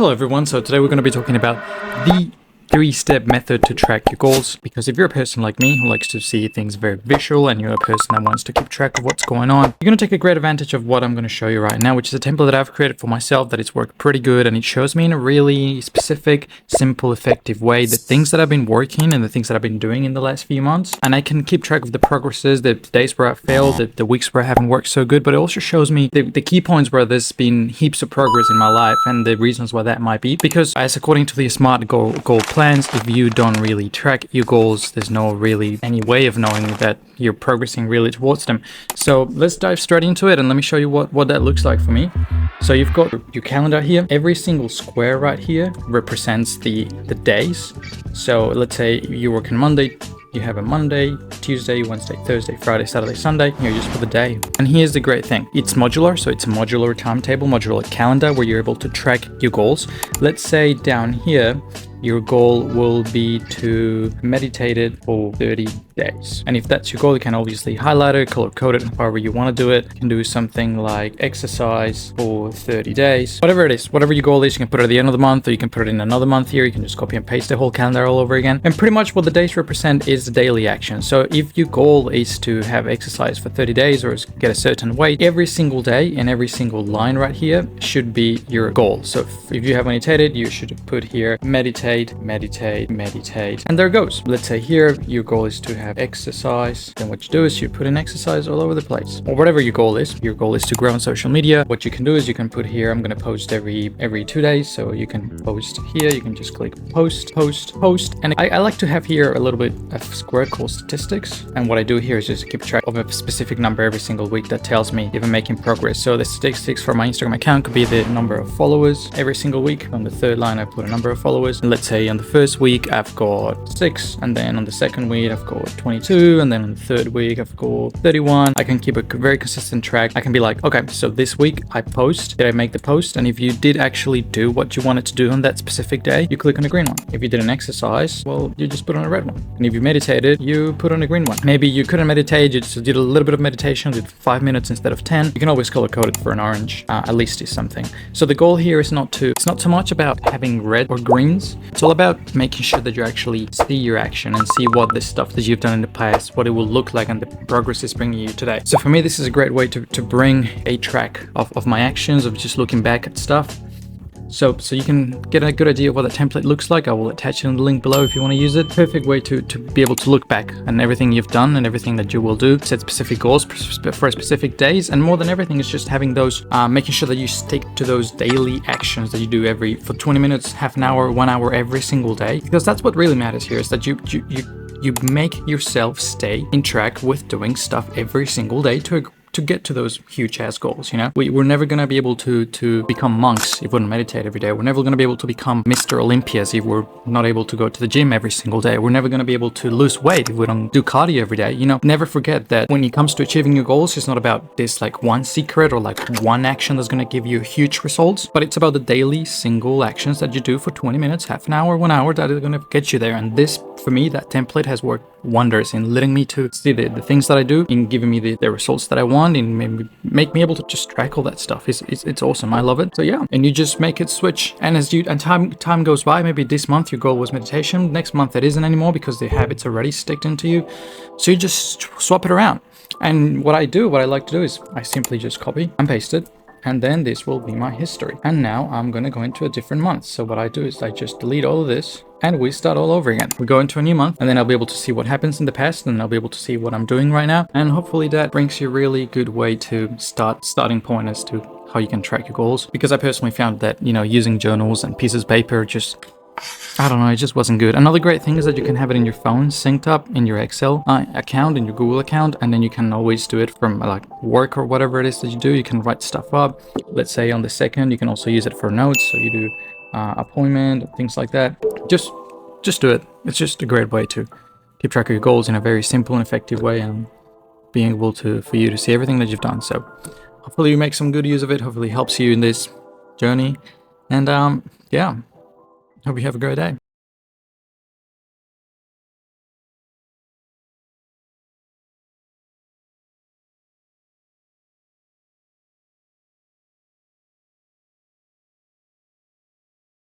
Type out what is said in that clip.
Hello everyone, so today we're going to be talking about the three-step method to track your goals, because if you're a person like me who likes to see things very visual and you're a person that wants to keep track of what's going on, you're going to take a great advantage of what I'm going to show you right now, which is a template that I've created for myself that it's worked pretty good, and it shows me in a really specific, simple, effective way the things that I've been working and the things that I've been doing in the last few months, and I can keep track of the progresses, the days where I failed, the weeks where I haven't worked so good, but it also shows me the key points where there's been heaps of progress in my life and the reasons why that might be, because as according to the SMART goal plans, if you don't really track your goals, there's no really any way of knowing that you're progressing really towards them. So let's dive straight into it and let me show you what that looks like for me. So you've got your calendar here. Every single square right here represents the days. So let's say you work on Monday, you have a Monday, Tuesday, Wednesday, Thursday, Friday, Saturday, Sunday. Here just for the day. And here's the great thing. It's modular, so it's a modular timetable, modular calendar where you're able to track your goals. Let's say down here, your goal will be to meditate it for 30 days. And if that's your goal, you can obviously highlight it, color code it, however you want to do it. You can do something like exercise for 30 days. Whatever it is, whatever your goal is, you can put it at the end of the month, or you can put it in another month here. You can just copy and paste the whole calendar all over again. And pretty much what the days represent is the daily action. So if your goal is to have exercise for 30 days or get a certain weight, every single day and every single line right here should be your goal. So if you have meditated, you should put here meditate, and there it goes. Let's say here your goal is to have exercise, then what you do is you put in exercise all over the place, or whatever your goal is. Your goal is to grow on social media. What you can do is you can put here, I'm going to post every 2 days, so you can post here, you can just click post, and I like to have here a little bit of square called statistics, and what I do here is just keep track of a specific number every single week that tells me if I'm making progress. So the statistics for my Instagram account could be the number of followers every single week. On the third line I put a number of followers, and let's say on the first week I've got 6, and then on the second week I've got 22, and then on the third week I've got 31. I can keep a very consistent track. I can be like, okay, so this week I post, did I make the post? And if you did actually do what you wanted to do on that specific day, you click on the green one. If you did an exercise, well, you just put on a red one. And if you meditated, you put on a green one. Maybe you couldn't meditate, you just did a little bit of meditation, did 5 minutes instead of 10. You can always color code it for an orange, at least is something. So the goal here is not so much about having red or greens. It's all about making sure that you actually see your action and see what the stuff that you've done in the past, what it will look like, and the progress is bringing you today. So for me, this is a great way to bring a track of my actions, of just looking back at stuff. So you can get a good idea of what the template looks like. I will attach it in the link below if you want to use it. Perfect way to be able to look back and everything you've done and everything that you will do. Set specific goals for specific days, and more than everything is just having those, making sure that you stick to those daily actions that you do for 20 minutes, half an hour, 1 hour every single day. Because that's what really matters here, is that you make yourself stay in track with doing stuff every single day to get to those huge ass goals. You know, we're never going to be able to become monks if we don't meditate every day. We're never going to be able to become Mr. Olympias if we're not able to go to the gym every single day. We're never going to be able to lose weight if we don't do cardio every day. You know, never forget that when it comes to achieving your goals, it's not about this like one secret or like one action that's going to give you huge results, but it's about the daily single actions that you do for 20 minutes, half an hour, 1 hour, that are going to get you there. And this, for me, that template has worked wonders in letting me to see the things that I do, in giving me the results that I want, in maybe make me able to just track all that stuff. It's awesome. I love it. So yeah, and you just make it switch. And as time goes by, maybe this month your goal was meditation, next month it isn't anymore because the habits already sticked into you. So you just swap it around. And what I like to do is I simply just copy and paste it, and then this will be my history. And now I'm going to go into a different month. So what I do is I just delete all of this and we start all over again. We go into a new month, and then I'll be able to see what happens in the past, and I'll be able to see what I'm doing right now. And hopefully that brings you a really good way to starting point as to how you can track your goals. Because I personally found that, you know, using journals and pieces of paper I don't know, it just wasn't good. Another great thing is that you can have it in your phone, synced up in your Excel account, in your Google account, and then you can always do it from like work or whatever it is that you do. You can write stuff up. Let's say on the second, you can also use it for notes. So you do appointment, things like that. Just do it. It's just a great way to keep track of your goals in a very simple and effective way, and being able for you to see everything that you've done. So hopefully you make some good use of it. Hopefully it helps you in this journey. And yeah. Hope you have a great day.